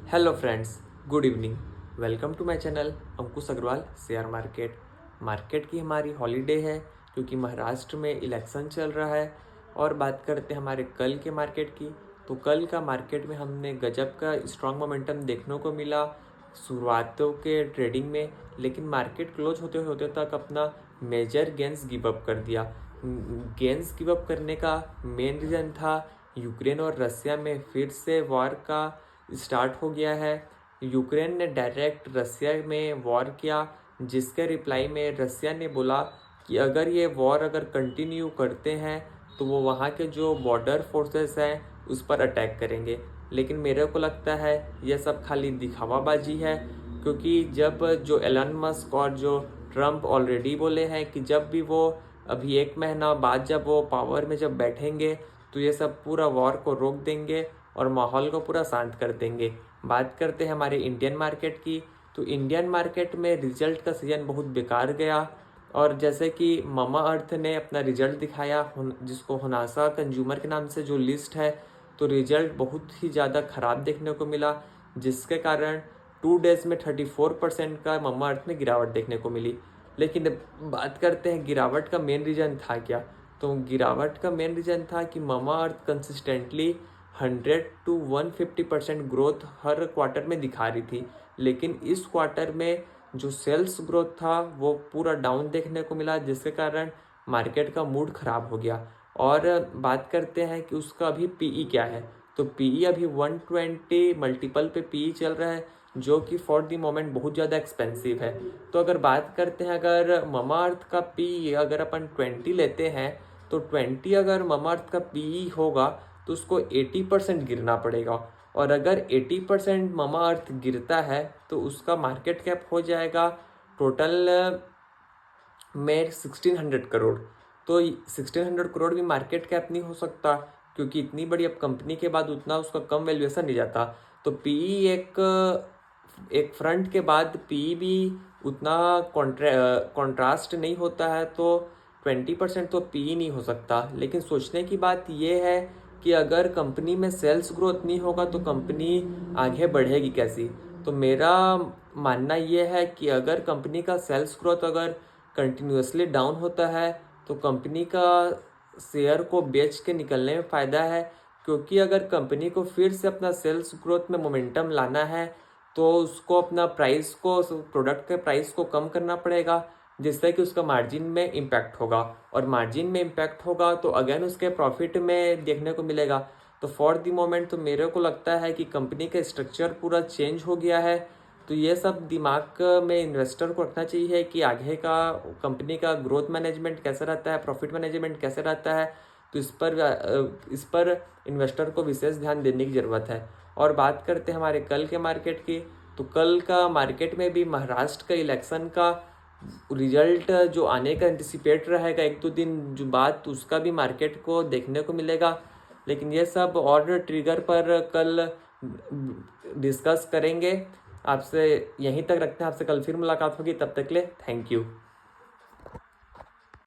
Hello friends, good evening. Welcome to my channel Ankush Agrawal share market. Market की हमारी holiday है क्योंकि महाराष्ट्र में इलेक्शन चल रहा है। और बात करते हैं हमारे कल के मार्केट की, तो कल का मार्केट में हमने गजब का स्ट्रॉन्ग मोमेंटम देखने को मिला शुरुआतों के ट्रेडिंग में, लेकिन मार्केट क्लोज होते तक अपना मेजर गेंस गिव अप कर दिया। गेंस गिव अप करने का मेन रीज़न था यूक्रेन और रसिया में फिर से वॉर का स्टार्ट हो गया है। यूक्रेन ने डायरेक्ट रसिया में वॉर किया, जिसके रिप्लाई में रसिया ने बोला कि अगर ये वॉर कंटिन्यू करते हैं तो वो वहाँ के जो बॉर्डर फोर्सेस हैं उस पर अटैक करेंगे। लेकिन मेरे को लगता है यह सब खाली दिखावाबाजी है, क्योंकि जब जो एलन मस्क और जो ट्रम्प ऑलरेडी बोले हैं कि जब भी वो अभी 1 महीना बाद जब वो पावर में जब बैठेंगे तो ये सब पूरा वॉर को रोक देंगे और माहौल को पूरा शांत कर देंगे। बात करते हैं हमारे इंडियन मार्केट की, तो इंडियन मार्केट में रिजल्ट का सीजन बहुत बेकार गया। और जैसे कि मामा अर्थ ने अपना रिजल्ट दिखाया, जिसको होनासा कंज्यूमर के नाम से जो लिस्ट है, तो रिजल्ट बहुत ही ज़्यादा ख़राब देखने को मिला, जिसके कारण 2 डेज़ में 34% का मामा अर्थ में गिरावट देखने को मिली। लेकिन बात करते हैं गिरावट का मेन रीज़न था क्या, तो गिरावट का मेन रीज़न था कि Mamaearth consistently 100 to 150% growth हर क्वार्टर में दिखा रही थी। लेकिन इस क्वार्टर में जो सेल्स ग्रोथ था वो पूरा डाउन देखने को मिला, जिसके कारण मार्केट का मूड ख़राब हो गया। और बात करते हैं कि उसका अभी पीई क्या है, तो पीई अभी 120 मल्टीपल पे पीई चल रहा है, जो कि फॉर द मोमेंट बहुत ज़्यादा एक्सपेंसिव है। तो अगर बात करते हैं, अगर ममा अर्थ का पीई अगर अपन 20 लेते हैं, तो 20 अगर ममा अर्थ का पीई होगा तो उसको 80% गिरना पड़ेगा। और अगर 80% ममा अर्थ गिरता है तो उसका मार्केट कैप हो जाएगा टोटल में 1600 करोड़। तो 1600 करोड़ भी मार्केट कैप नहीं हो सकता, क्योंकि इतनी बड़ी अब कंपनी के बाद उतना उसका कम वैल्यूएशन नहीं जाता। तो पीई एक फ्रंट के बाद पीई भी उतना कॉन्ट्रास्ट नहीं होता है, तो 20% तो पीई नहीं हो सकता। लेकिन सोचने की बात यह है कि अगर कंपनी में सेल्स ग्रोथ नहीं होगा तो कंपनी आगे बढ़ेगी कैसी। तो मेरा मानना यह है कि अगर कंपनी का सेल्स ग्रोथ अगर कंटिन्यूसली डाउन होता है तो कंपनी का शेयर को बेच के निकलने में फ़ायदा है, क्योंकि अगर कंपनी को फिर से अपना सेल्स ग्रोथ में मोमेंटम लाना है तो उसको अपना प्राइस को, प्रोडक्ट के प्राइस को कम करना पड़ेगा, जिससे कि उसका मार्जिन में इम्पैक्ट होगा। और मार्जिन में इम्पैक्ट होगा तो अगेन उसके प्रॉफिट में देखने को मिलेगा। तो फॉर द मोमेंट तो मेरे को लगता है कि कंपनी का स्ट्रक्चर पूरा चेंज हो गया है। तो ये सब दिमाग में इन्वेस्टर को रखना चाहिए कि आगे का कंपनी का ग्रोथ मैनेजमेंट कैसा रहता है, प्रॉफिट मैनेजमेंट कैसे रहता है। तो इस पर इन्वेस्टर को विशेष ध्यान देने की ज़रूरत है। और बात करते हैं हमारे कल के मार्केट की, तो कल का मार्केट में भी महाराष्ट्र का इलेक्शन का रिजल्ट जो आने का एंटिसिपेट रहेगा 1-2 दिन जो बाद, उसका भी मार्केट को देखने को मिलेगा। लेकिन ये सब और ट्रिगर पर कल डिस्कस करेंगे। आपसे यहीं तक रखते हैं, आपसे कल फिर मुलाकात होगी, तब तक के लिए थैंक यू।